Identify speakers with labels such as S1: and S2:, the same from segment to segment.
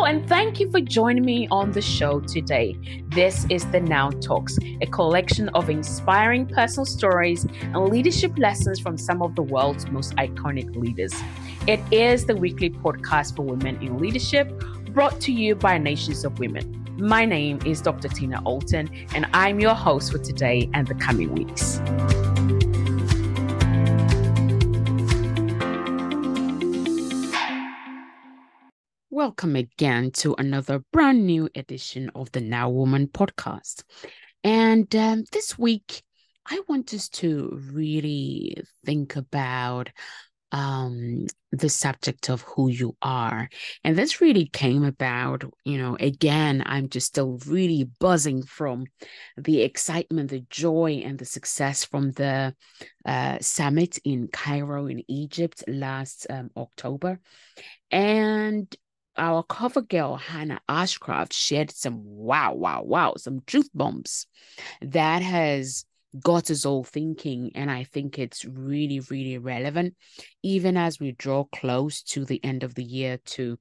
S1: and thank you for joining me on the show today. This is the Now Talks, a collection of inspiring personal stories and leadership lessons from some of the world's most iconic leaders. It is the weekly podcast for women in leadership, brought to you by Nations of Women. My name is Dr. Tina Allton, and I'm your host for today and the coming weeks. Welcome again to another brand new edition of the Now Woman podcast. And this week, I want us to really think about the subject of who you are. And this really came about, again, I'm just still really buzzing from the excitement, the joy, and the success from the summit in Cairo in Egypt last October. And our cover girl, Hannah Ashcroft, shared some some truth bombs that has got us all thinking. And I think it's really, really relevant, even as we draw close to the end of the year, to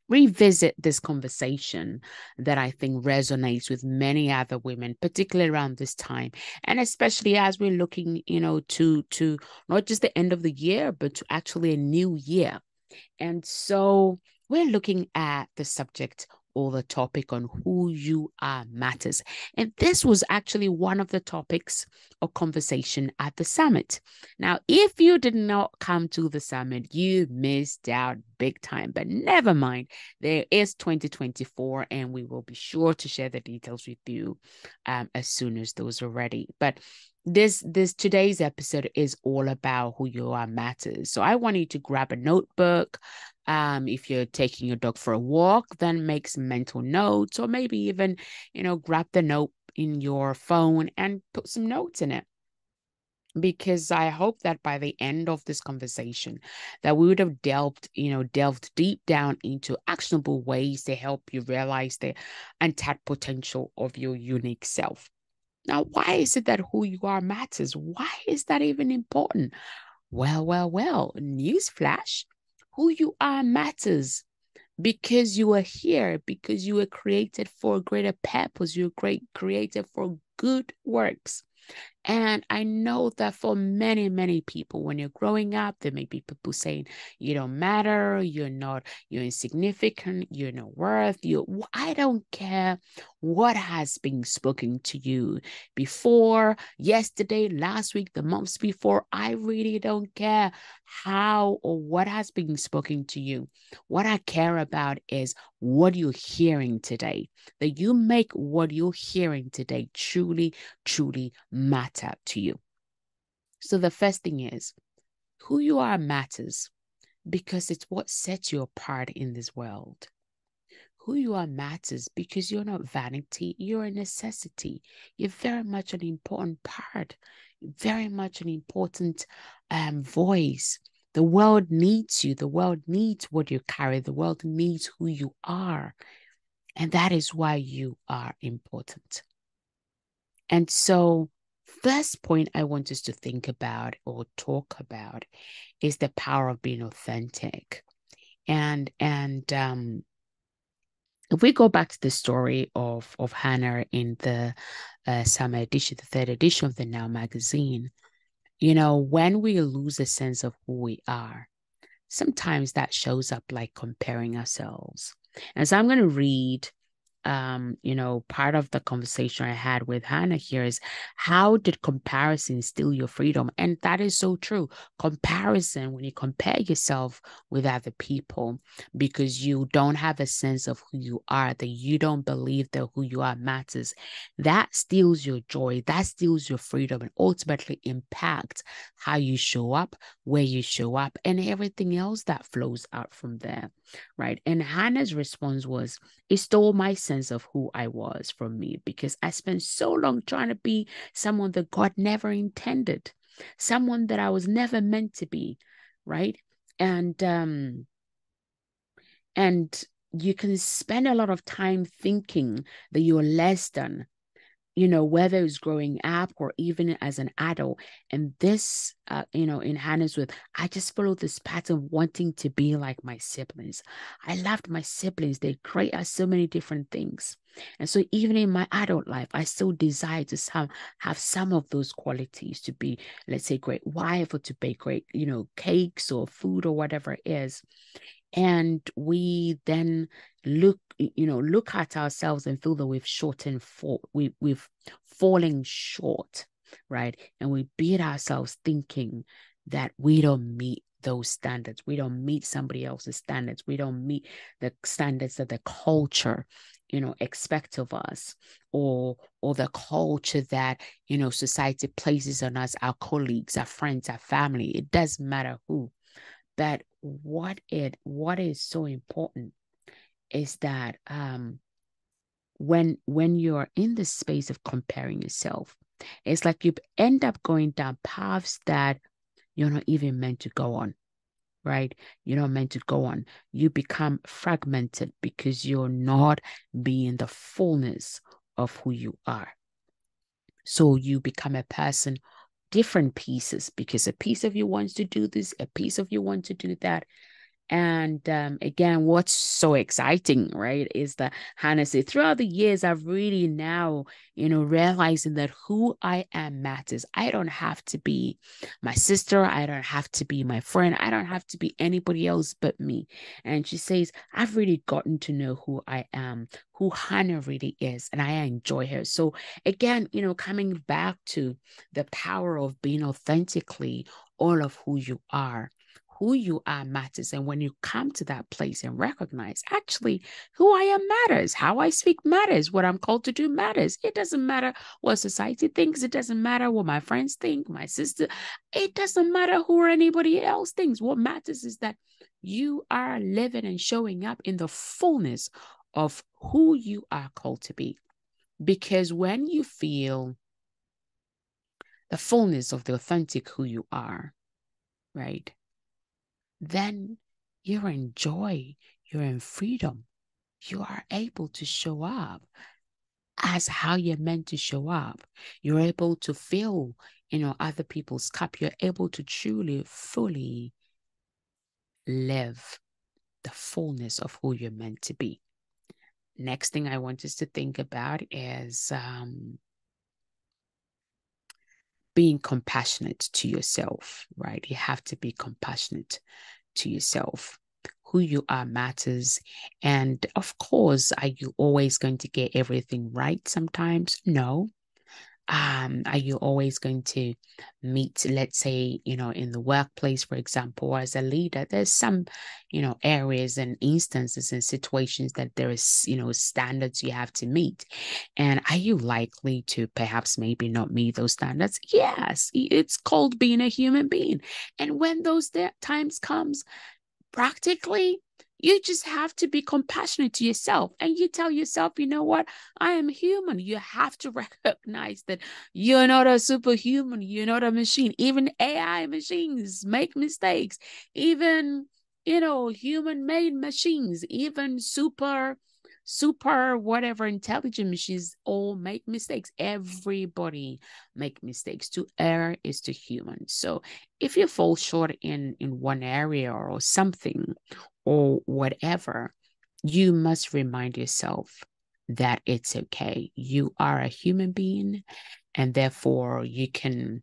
S1: revisit this conversation that I think resonates with many other women, particularly around this time. And especially as we're looking, to not just the end of the year, but to actually a new year. And so we're looking at the subject or the topic on who you are matters. And this was actually one of the topics of conversation at the summit. Now, if you did not come to the summit, you missed out big time, but never mind. There is 2024, and we will be sure to share the details with you as soon as those are ready. But this today's episode is all about who you are matters. So I want you to grab a notebook. If you're taking your dog for a walk, then make some mental notes, or maybe even, grab the note in your phone and put some notes in it. Because I hope that by the end of this conversation, that we would have delved deep down into actionable ways to help you realize the untapped potential of your unique self. Now, why is it that who you are matters? Why is that even important? Well, newsflash, who you are matters because you are here, because you were created for a greater purpose. You're created for good works. And I know that for many, many people, when you're growing up, there may be people saying, you don't matter, you're insignificant, you're not worth, I don't care what has been spoken to you before, yesterday, last week, the months before. I really don't care how or what has been spoken to you. What I care about is what you're hearing today, that you make what you're hearing today truly, truly matter to you. So the first thing is, who you are matters because it's what sets you apart in this world. Who you are matters because you're not vanity, you're a necessity. You're very much an important part, very much an important voice. The world needs you. The world needs what you carry. The world needs who you are. And that is why you are important. And so, first point I want us to think about or talk about is the power of being authentic. And if we go back to the story of Hannah in the summer edition, the third edition of the Now magazine, when we lose a sense of who we are, sometimes that shows up like comparing ourselves. And so I'm going to read part of the conversation I had with Hannah here is, how did comparison steal your freedom? And that is so true. Comparison, when you compare yourself with other people because you don't have a sense of who you are, that you don't believe that who you are matters, that steals your joy, that steals your freedom, and ultimately impacts how you show up, where you show up, and everything else that flows out from there, right? And Hannah's response was, it stole my sense of who I was from me because I spent so long trying to be someone that God never intended, someone that I was never meant to be, right? And you can spend a lot of time thinking that you're less than, whether it's growing up or even as an adult. And this, in Hannah's with, I just follow this pattern wanting to be like my siblings. I loved my siblings. They're great at so many different things. And so even in my adult life, I still desire to have some of those qualities to be, let's say, great wife or to bake great, cakes or food or whatever it is. And we then look at ourselves and feel that we've fallen short, right? And we beat ourselves thinking that we don't meet those standards. We don't meet somebody else's standards. We don't meet the standards that the culture expect of us, or the culture that society places on us, our colleagues, our friends, our family. It doesn't matter who. But what is so important is that when you're in the space of comparing yourself, it's like you end up going down paths that you're not even meant to go on, right? You're not meant to go on. You become fragmented because you're not being the fullness of who you are. So you become a person, different pieces, because a piece of you wants to do this, a piece of you wants to do that. And again, what's so exciting, right, is that Hannah said, throughout the years, I've really now, realizing that who I am matters. I don't have to be my sister. I don't have to be my friend. I don't have to be anybody else but me. And she says, I've really gotten to know who I am, who Hannah really is, and I enjoy her. So again, coming back to the power of being authentically all of who you are matters. And when you come to that place and recognize, actually, who I am matters, how I speak matters, what I'm called to do matters. It doesn't matter what society thinks. It doesn't matter what my friends think, my sister. It doesn't matter who or anybody else thinks. What matters is that you are living and showing up in the fullness of who you are called to be. Because when you feel the fullness of the authentic who you are, right, then you're in joy, you're in freedom. You are able to show up as how you're meant to show up. You're able to fill, other people's cup. You're able to truly, fully live the fullness of who you're meant to be. Next thing I want us to think about is being compassionate to yourself, right? You have to be compassionate to yourself. Who you are matters. And of course, are you always going to get everything right sometimes? No. Are you always going to meet, let's say, in the workplace, for example, as a leader, there's some, areas and instances and situations that there is, standards you have to meet. And are you likely to perhaps maybe not meet those standards? Yes, it's called being a human being. And when those times comes, practically, you just have to be compassionate to yourself, and you tell yourself, you know what, I am human. You have to recognize that you're not a superhuman, you're not a machine. Even AI machines make mistakes. Even human made machines, even super whatever intelligent machines all make mistakes. Everybody make mistakes. To err is to human. So if you fall short in one area or something or whatever, you must remind yourself that it's okay. You are a human being, and therefore you can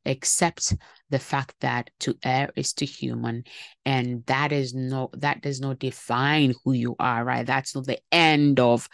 S1: accept the fact that to err is to human, and that does not define who you are, right? That's not the end of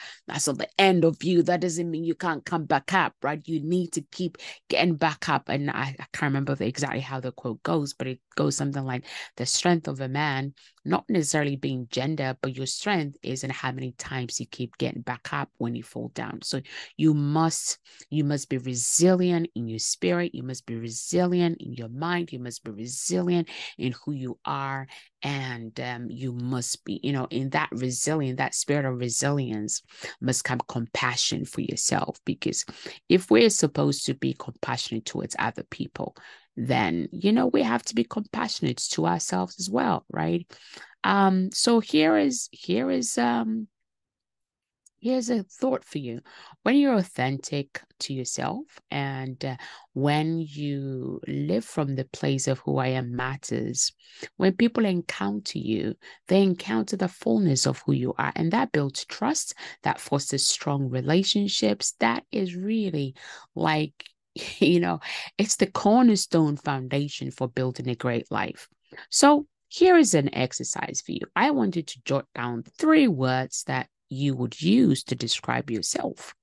S1: you. That doesn't mean you can't come back up, right? You need to keep getting back up. And I can't remember exactly how the quote goes, but it goes something like, the strength of a man, not necessarily being gender, but your strength is in how many times you keep getting back up when you fall down. So you must be resilient in your spirit. You must be resilient in your mind. You must be resilient in who you are. And you must be, in that resilience, that spirit of resilience must come compassion for yourself. Because if we're supposed to be compassionate towards other people, then, we have to be compassionate to ourselves as well, right? So here is Here's a thought for you. When you're authentic to yourself and when you live from the place of who I am matters, when people encounter you, they encounter the fullness of who you are. And that builds trust, that fosters strong relationships. That is really like, you know, it's the cornerstone foundation for building a great life. So here is an exercise for you. I want you to jot down 3 words that you would use to describe yourself.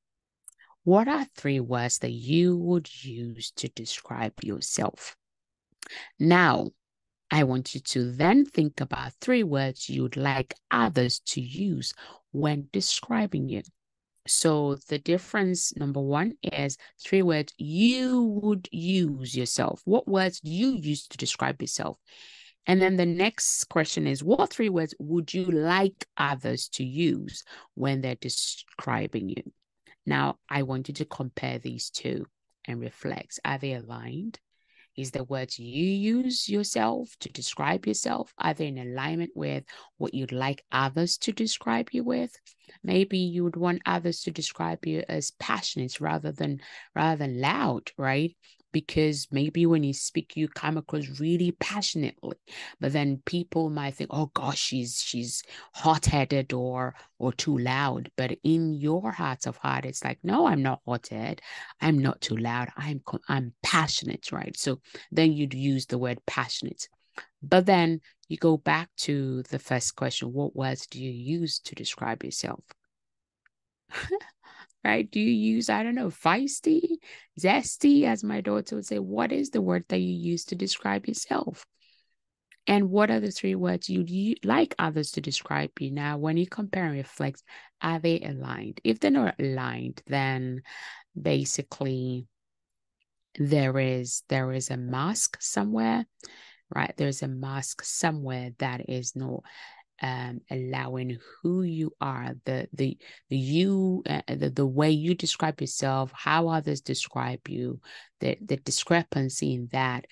S1: What are 3 words that you would use to describe yourself? Now, I want you to then think about 3 words you'd like others to use when describing you. So the difference, number one, is 3 words you would use yourself. What words do you use to describe yourself? And then the next question is, what 3 words would you like others to use when they're describing you? Now, I want you to compare these two and reflect. Are they aligned? Is the words you use yourself to describe yourself, are they in alignment with what you'd like others to describe you with? Maybe you would want others to describe you as passionate rather than loud, right? Because maybe when you speak, you come across really passionately, but then people might think, "Oh gosh, she's hot-headed or too loud." But in your heart of heart, it's like, "No, I'm not hot-headed. I'm not too loud. I'm passionate," right? So then you'd use the word passionate. But then you go back to the first question, what words do you use to describe yourself? Right? Do you use, I don't know, feisty, zesty, as my daughter would say? What is the word that you use to describe yourself? And what are the 3 words you'd like others to describe you? Now, when you compare and reflect, are they aligned? If they're not aligned, then basically there is a mask somewhere, right? There's a mask somewhere that is not allowing who you are, the way you describe yourself, how others describe you, the discrepancy in that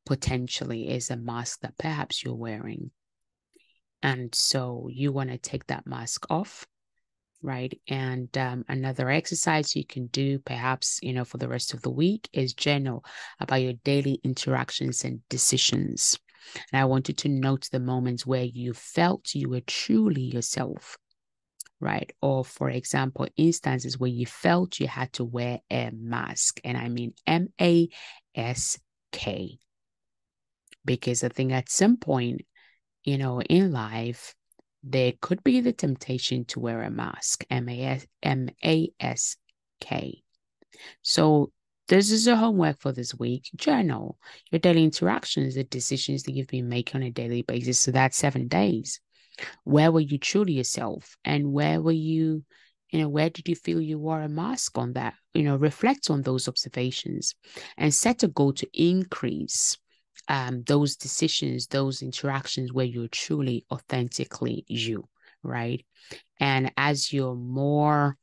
S1: potentially is a mask that perhaps you're wearing. And so you want to take that mask off, right? And another exercise you can do, perhaps, for the rest of the week, is journal about your daily interactions and decisions. And I want you to note the moments where you felt you were truly yourself, right? Or, for example, instances where you felt you had to wear a mask. And I mean MASK. Because I think at some point, in life, there could be the temptation to wear a mask, MASK. So this is your homework for this week. Journal your daily interactions, the decisions that you've been making on a daily basis. So that's 7 days. Where were you truly yourself? And where were you, where did you feel you wore a mask on that? Reflect on those observations and set a goal to increase those decisions, those interactions where you're truly authentically you, right? And as you're more,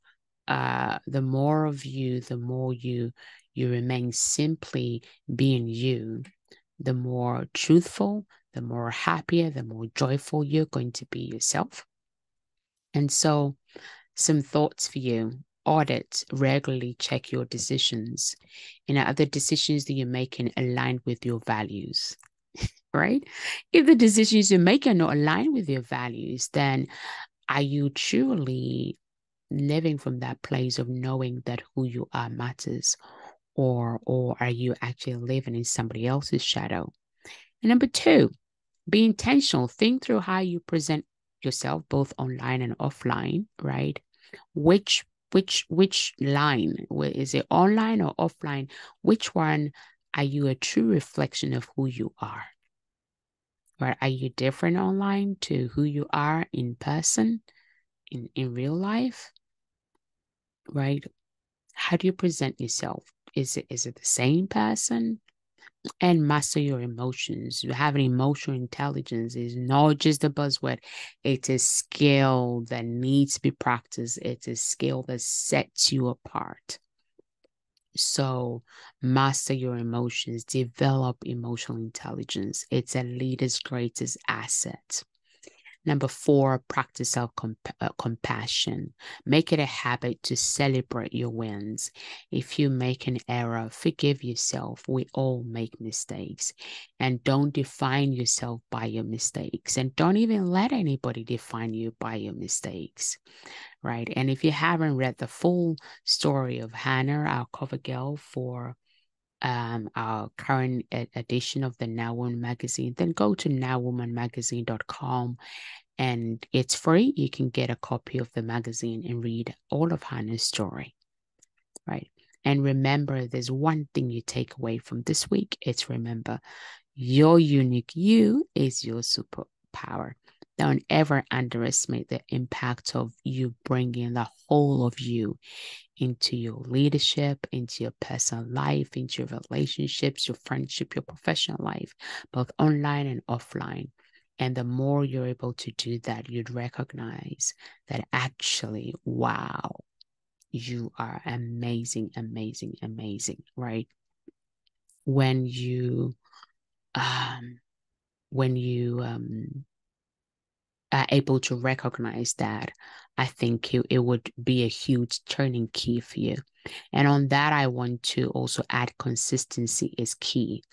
S1: the more of you, the more you remain simply being you, the more truthful, the more happier, the more joyful you're going to be yourself. And so, some thoughts for you. Audit, regularly check your decisions. Are the decisions that you're making aligned with your values? Right? If the decisions you make are not aligned with your values, then are you truly living from that place of knowing that who you are matters? Or are you actually living in somebody else's shadow? And number 2, be intentional. Think through how you present yourself, both online and offline, right? Which line? Is it online or offline? Which one are you a true reflection of who you are? Right? Are you different online to who you are in person, in real life? Right? How do you present yourself? Is it the same person? And master your emotions. Having emotional intelligence is not just a buzzword. It's a skill that needs to be practiced. It's a skill that sets you apart. So master your emotions, develop emotional intelligence. It's a leader's greatest asset. Number 4, practice self-compassion. Make it a habit to celebrate your wins. If you make an error, forgive yourself. We all make mistakes. And don't define yourself by your mistakes. And don't even let anybody define you by your mistakes, right? And if you haven't read the full story of Hannah, our cover girl for our current edition of the Now Woman magazine, then go to nowwomanmagazine.com, and it's free. You can get a copy of the magazine and read all of Hannah's story, right? And remember, there's one thing you take away from this week. It's remember, your unique you is your superpower. Don't ever underestimate the impact of you bringing the whole of you into your leadership, into your personal life, into your relationships, your friendship, your professional life, both online and offline. And the more you're able to do that, you'd recognize that actually, wow, you are amazing, amazing, amazing, right? When you um when you are able to recognize that, I think it would be a huge turning key for you. And on that, I want to also add consistency is key.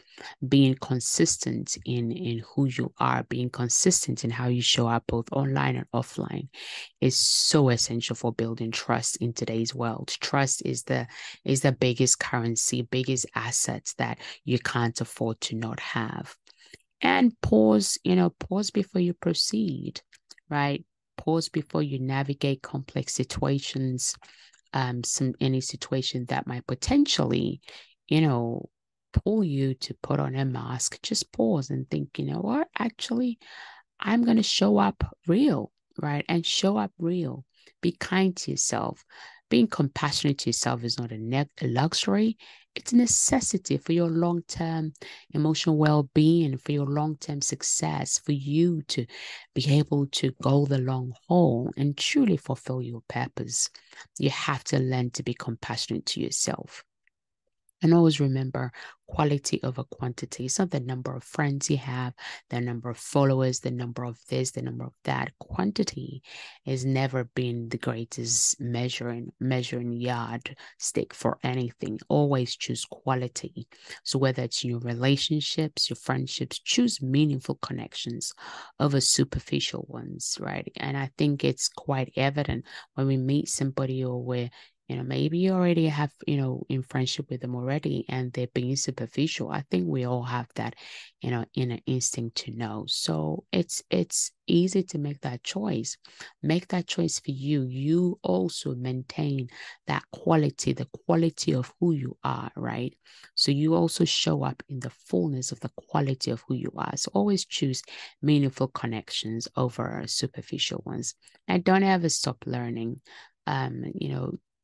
S1: Being consistent in who you are, being consistent in how you show up both online and offline is so essential for building trust in today's world. Trust is the biggest currency, biggest assets that you can't afford to not have. And pause before you proceed, right? Pause before you navigate complex situations, any situation that might potentially, you know, pull you to put on a mask. Just pause and think, you know what? Actually, I'm going to show up real, right? And show up real. Be kind to yourself. Being compassionate to yourself is not a luxury. It's a necessity for your long-term emotional well-being, for your long-term success, for you to be able to go the long haul and truly fulfill your purpose. You have to learn to be compassionate to yourself. And always remember, quality over quantity. It's not the number of friends you have, the number of followers, the number of this, the number of that. Quantity has never been the greatest measuring yardstick for anything. Always choose quality. So whether it's your relationships, your friendships, choose meaningful connections over superficial ones, right? And I think it's quite evident when we meet somebody or we're maybe you already have, in friendship with them already and they're being superficial. I think we all have that, inner instinct to know. So it's easy to make that choice. Make that choice for you. You also maintain that quality, the quality of who you are, right? So you also show up in the fullness of the quality of who you are. So always choose meaningful connections over superficial ones. And don't ever stop learning.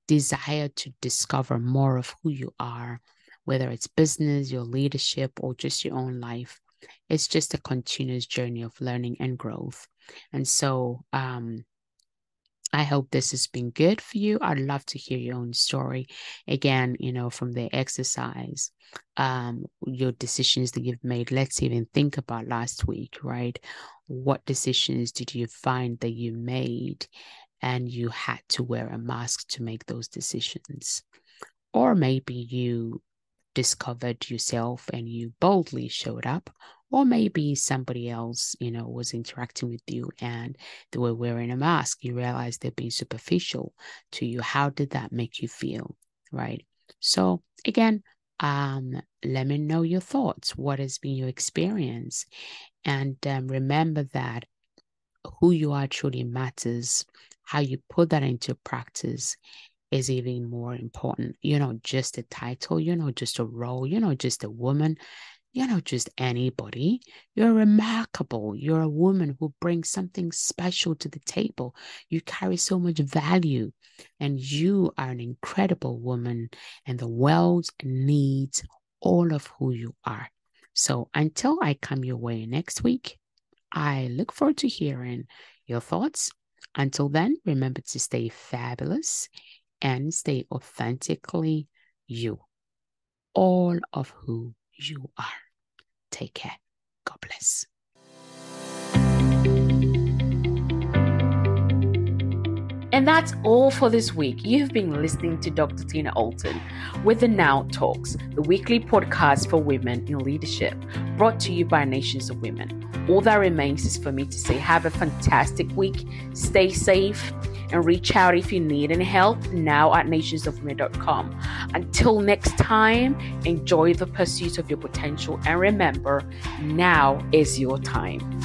S1: Desire to discover more of who you are, whether it's business, your leadership, or just your own life. It's just a continuous journey of learning and growth. And so I hope this has been good for you. I'd love to hear your own story. Again, from the exercise, your decisions that you've made. Let's even think about last week, right? What decisions did you find that you made and you had to wear a mask to make those decisions? Or maybe you discovered yourself and you boldly showed up. Or maybe somebody else, was interacting with you and they were wearing a mask. You realized they're being superficial to you. How did that make you feel? Right? So again, let me know your thoughts. What has been your experience? And remember that who you are truly matters. How you put that into practice is even more important. You're not just a title, you're not just a role, you're not just a woman, you're not just anybody. You're remarkable. You're a woman who brings something special to the table. You carry so much value, and you are an incredible woman, and the world needs all of who you are. So until I come your way next week, I look forward to hearing your thoughts. Until then, remember to stay fabulous and stay authentically you, all of who you are. Take care. God bless. And that's all for this week. You've been listening to Dr. Tina Allton with the Now Talks, the weekly podcast for women in leadership, brought to you by Nations of Women. All that remains is for me to say have a fantastic week, stay safe, and reach out if you need any help now at nationsofwomen.com. Until next time, enjoy the pursuit of your potential, and remember, now is your time.